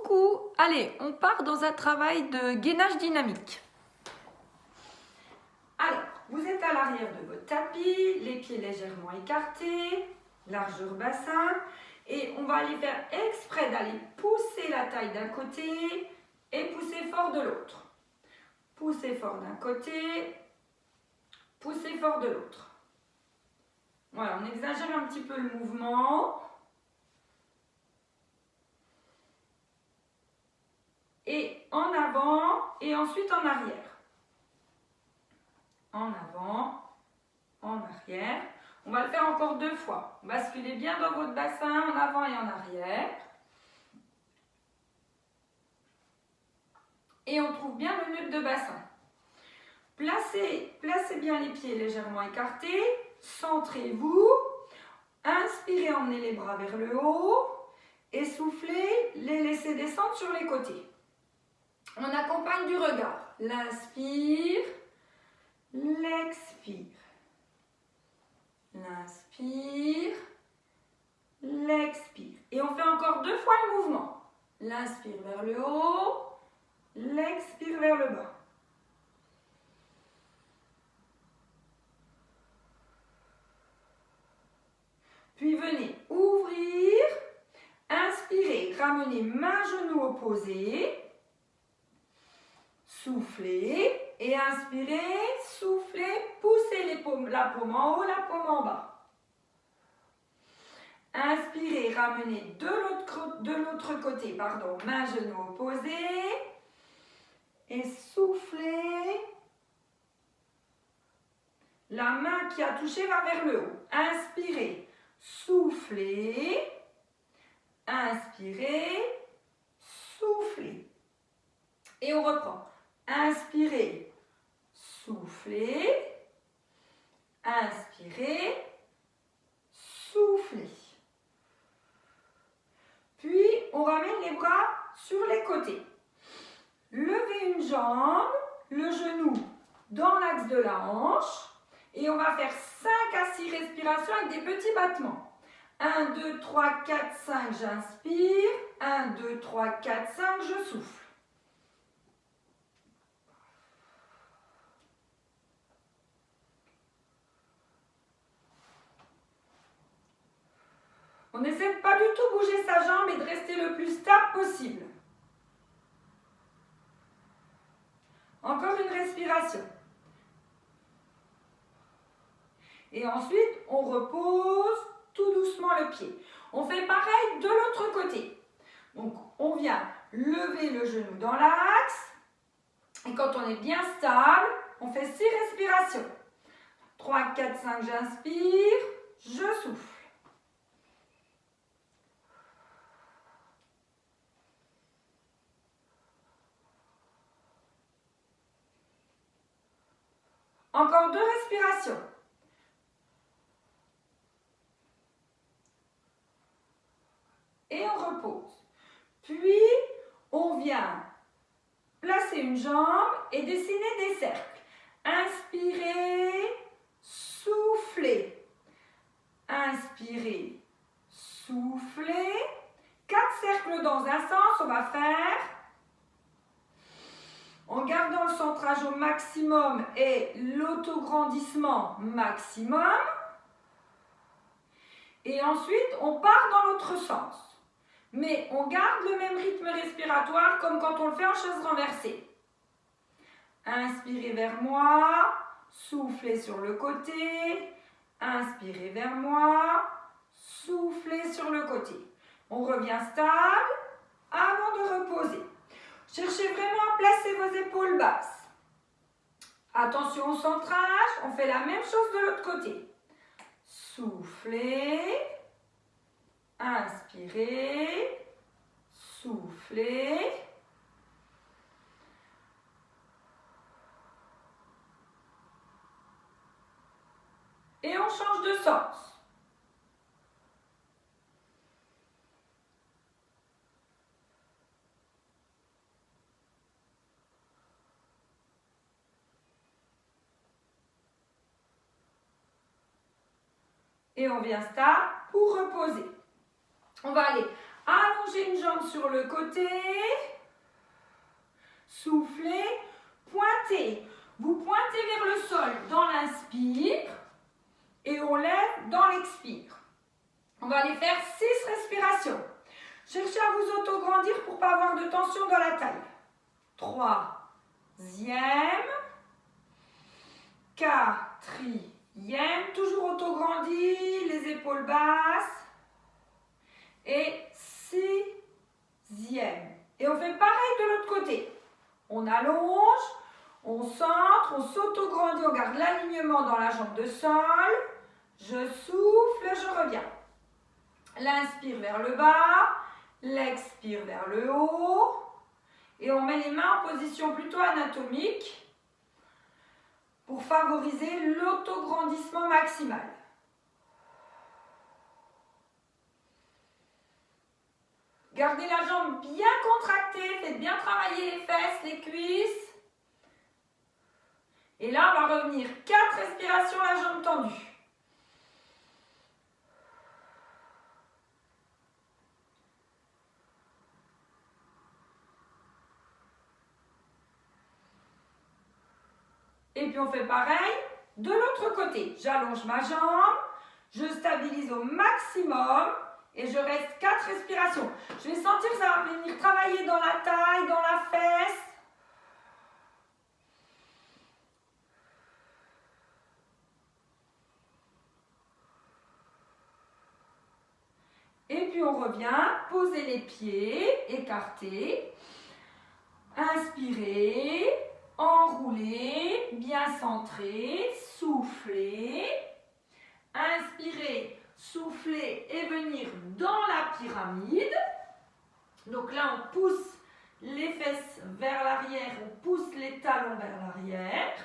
Coucou! Allez, on part dans un travail de gainage dynamique. Alors, vous êtes à l'arrière de votre tapis, les pieds légèrement écartés, largeur bassin, et on va aller faire exprès d'aller pousser la taille d'un côté et pousser fort de l'autre. Pousser fort d'un côté, pousser fort de l'autre. Voilà, on exagère un petit peu le mouvement. Et en avant et ensuite en arrière. En avant, en arrière. On va le faire encore 2 fois. Basculez bien dans votre bassin en avant et en arrière. Et on trouve bien le nœud de bassin. Placez bien les pieds légèrement écartés. Centrez-vous. Inspirez, emmenez les bras vers le haut. Et soufflez, les laissez descendre sur les côtés. On accompagne du regard. L'inspire, l'expire. L'inspire, l'expire. Et on fait encore 2 fois le mouvement. L'inspire vers le haut, l'expire vers le bas. Puis venez ouvrir, inspirez, ramenez main, genou opposé. Soufflez et inspirez, soufflez, poussez la paume en haut, la paume en bas. Inspirez, ramenez de l'autre côté, main, genou opposé. Et soufflez. La main qui a touché va vers le haut. Inspirez, soufflez. Inspirez, soufflez. Et on reprend. Inspirez, soufflez, inspirez, soufflez. Puis, on ramène les bras sur les côtés. Levez une jambe, le genou dans l'axe de la hanche. Et on va faire 5 à 6 respirations avec des petits battements. 1, 2, 3, 4, 5, j'inspire. 1, 2, 3, 4, 5, je souffle. On n'essaie pas du tout bouger sa jambe et de rester le plus stable possible. Encore une respiration. Et ensuite, on repose tout doucement le pied. On fait pareil de l'autre côté. Donc, on vient lever le genou dans l'axe. Et quand on est bien stable, on fait 6 respirations. 3, 4, 5, j'inspire, je souffle. Encore 2 respirations. Et on repose. Puis, on vient placer une jambe et dessiner des cercles. Inspirez, soufflez. Inspirez, soufflez. 4 cercles dans un sens, on va faire. En gardant le centrage au maximum et l'autograndissement maximum. Et ensuite, on part dans l'autre sens. Mais on garde le même rythme respiratoire comme quand on le fait en chaise renversée. Inspirez vers moi, soufflez sur le côté. Inspirez vers moi, soufflez sur le côté. On revient stable avant de reposer. Cherchez vraiment à placer vos épaules basses. Attention au centrage, on fait la même chose de l'autre côté. Soufflez, inspirez, soufflez. Et on change de sens. Et on vient stable pour reposer. On va aller Allongez une jambe sur le côté. Soufflez, pointez. Vous pointez vers le sol dans l'inspire et on lève dans l'expire. On va aller faire 6 respirations. Cherchez à vous autograndir pour ne pas avoir de tension dans la taille. 3e, 4e, toujours autograndi, les épaules basses. Et 6e. Et on fait pareil de l'autre côté. On allonge, on centre, on s'autograndit, on garde l'alignement dans la jambe de sol. Je souffle, je reviens. L'inspire vers le bas, l'expire vers le haut. Et on met les mains en position plutôt anatomique pour favoriser l'autograndissement maximal. Gardez la jambe bien contractée, faites bien travailler les fesses, les cuisses. Et là, on va revenir 4 respirations, la jambe tendue. Et puis on fait pareil de l'autre côté. J'allonge ma jambe, je stabilise au maximum et je reste 4 respirations. Je vais sentir que ça va venir travailler dans la taille, dans la fesse. Et puis on revient, posez les pieds, écartez. Inspirez. Enroulez, bien centré, soufflez. Inspirez, soufflez et venir dans la pyramide. Donc là, on pousse les fesses vers l'arrière, on pousse les talons vers l'arrière.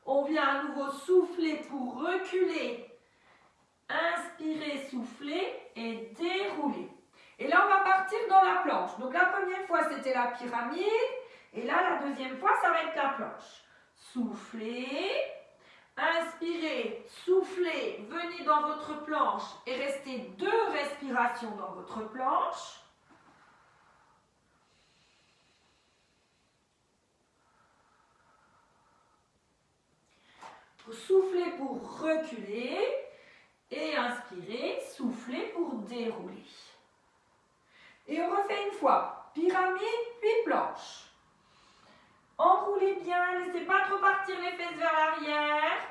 On vient à nouveau souffler pour reculer. Inspirez, soufflez et déroulez. Et là, on va partir dans la planche. Donc la première fois, c'était la pyramide. Et là, la deuxième fois, ça va être la planche. Soufflez. Inspirez, soufflez, venez dans votre planche et restez 2 respirations dans votre planche. Soufflez pour reculer. Et inspirez, soufflez pour dérouler. Et on refait une fois. Pyramide, puis planche. Enroulez bien, laissez pas trop partir les fesses vers l'arrière.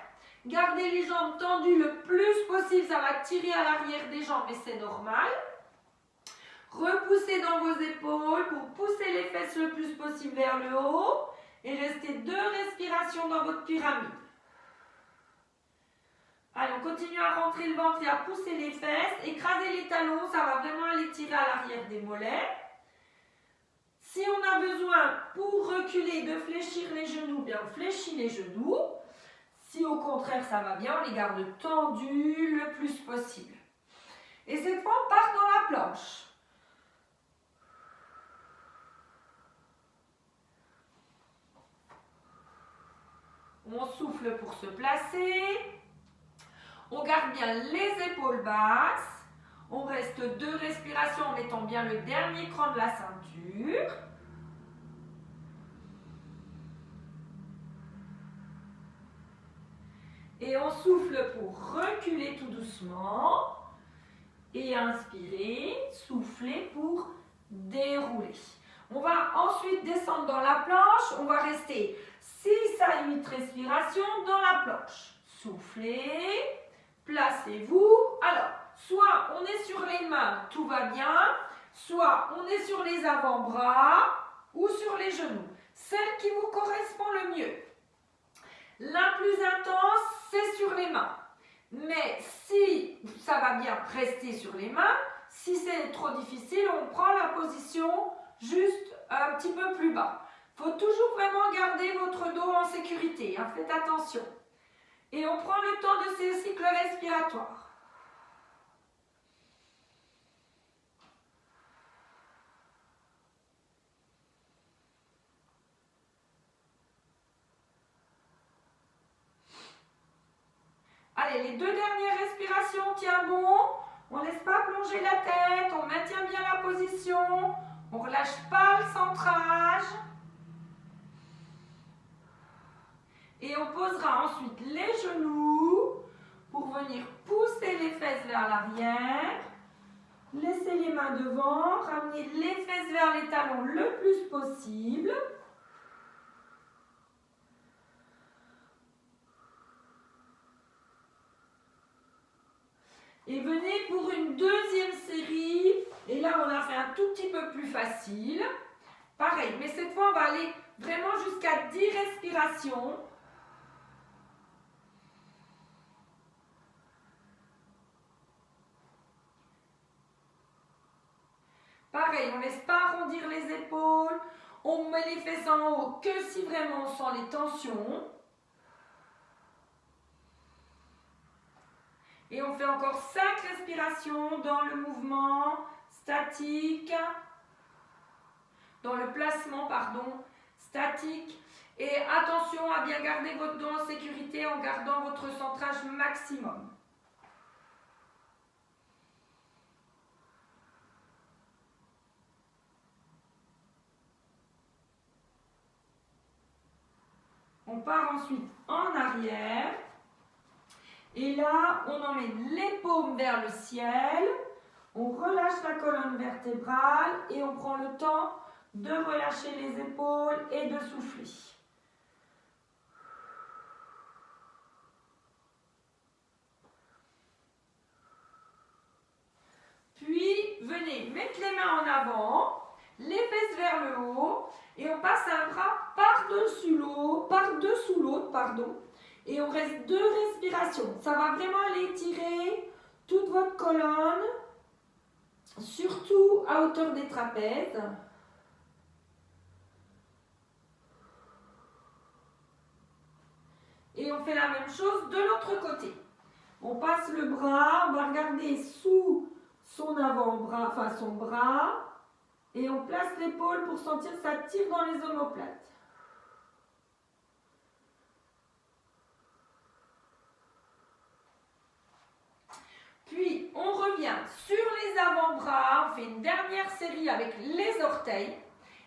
Gardez les jambes tendues le plus possible, ça va tirer à l'arrière des jambes et c'est normal. Repoussez dans vos épaules pour pousser les fesses le plus possible vers le haut. Et restez 2 respirations dans votre pyramide. Allez, on continue à rentrer le ventre et à pousser les fesses. Écraser les talons, ça va vraiment aller tirer à l'arrière des mollets. Si on a besoin, pour reculer, de fléchir les genoux, bien on fléchit les genoux. Si au contraire ça va bien, on les garde tendus le plus possible. Et cette fois, on part dans la planche. On souffle pour se placer. On garde bien les épaules basses. On reste 2 respirations en mettant bien le dernier cran de la ceinture. Et on souffle pour reculer tout doucement. Et inspirer, souffler pour dérouler. On va ensuite descendre dans la planche. On va rester 6 à 8 respirations dans la planche. Soufflez, placez-vous. Alors, soit on est sur les mains, tout va bien. Soit on est sur les avant-bras ou sur les genoux. Celle qui vous correspond le mieux. La plus intense, c'est sur les mains. Mais si ça va bien, rester sur les mains. Si c'est trop difficile, on prend la position juste un petit peu plus bas. Il faut toujours vraiment garder votre dos en sécurité. Hein, faites attention. Et on prend le temps de ces cycles respiratoires. Allez, les 2 dernières respirations, tiens bon. On ne laisse pas plonger la tête, on maintient bien la position. On ne relâche pas le centrage. Et on posera ensuite les genoux pour venir pousser les fesses vers l'arrière. Laissez les mains devant, ramenez les fesses vers les talons le plus possible. Et venez pour une deuxième série. Et là, on a fait un tout petit peu plus facile. Pareil, mais cette fois, on va aller vraiment jusqu'à 10 respirations. Pareil, on ne laisse pas arrondir les épaules. On met les fesses en haut que si vraiment on sent les tensions. Et on fait encore 5 respirations dans le mouvement statique, dans le placement, pardon, statique. Et attention à bien garder votre dos en sécurité en gardant votre centrage maximum. On part ensuite en arrière. Et là, on emmène les paumes vers le ciel. On relâche la colonne vertébrale et on prend le temps de relâcher les épaules et de souffler. Puis, venez mettre les mains en avant, les fesses vers le haut et on passe un bras par-dessous l'autre, pardon. Et on reste 2 respirations. Ça va vraiment aller étirer toute votre colonne, surtout à hauteur des trapèzes. Et on fait la même chose de l'autre côté. On passe le bras, on va regarder sous son avant-bras, enfin son bras, et on place l'épaule pour sentir que ça tire dans les omoplates. Puis, on revient sur les avant-bras, on fait une dernière série avec les orteils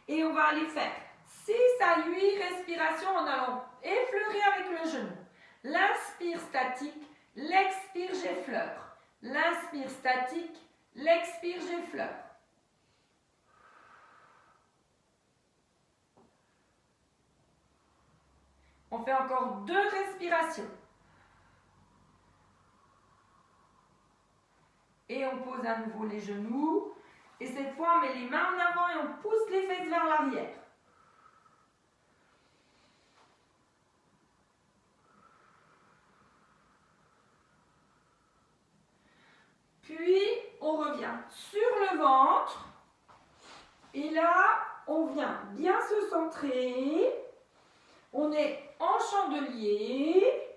et on va aller faire 6 à 8 respirations en allant effleurer avec le genou. L'inspire statique, l'expire j'effleure. L'inspire statique, l'expire j'effleure. On fait encore 2 respirations. Et on pose à nouveau les genoux. Et cette fois, on met les mains en avant et on pousse les fesses vers l'arrière. Puis, on revient sur le ventre. Et là, on vient bien se centrer. On est en chandelier.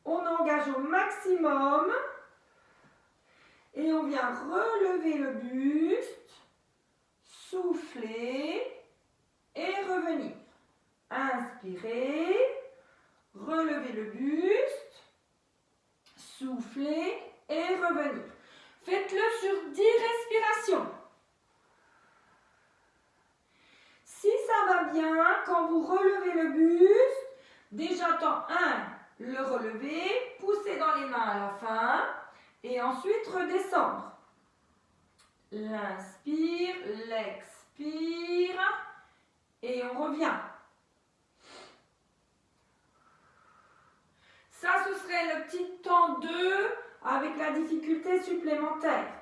On engage au maximum. Et on vient relever le buste, souffler et revenir. Inspirez, relevez le buste, soufflez et revenir. Faites-le sur 10 respirations. Si ça va bien, quand vous relevez le buste, déjà temps 1, le relever, poussez dans les mains à la fin. Et ensuite, redescendre. L'inspire, l'expire. Et on revient. Ça, ce serait le petit temps 2 avec la difficulté supplémentaire.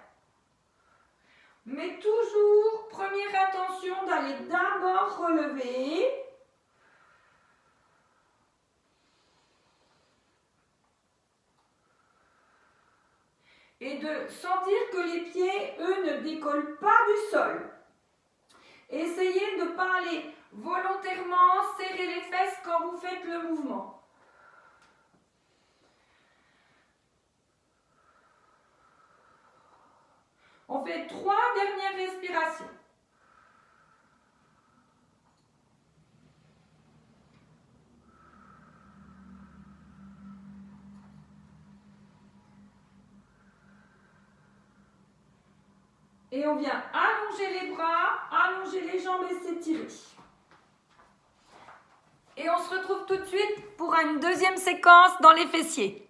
Mais toujours, première attention d'aller d'abord relever. Et de sentir que les pieds, eux, ne décollent pas du sol. Essayez de ne pas aller volontairement serrer les fesses quand vous faites le mouvement. On fait 3 dernières respirations. Et on vient allonger les bras, allonger les jambes et s'étirer. Et on se retrouve tout de suite pour une deuxième séquence dans les fessiers.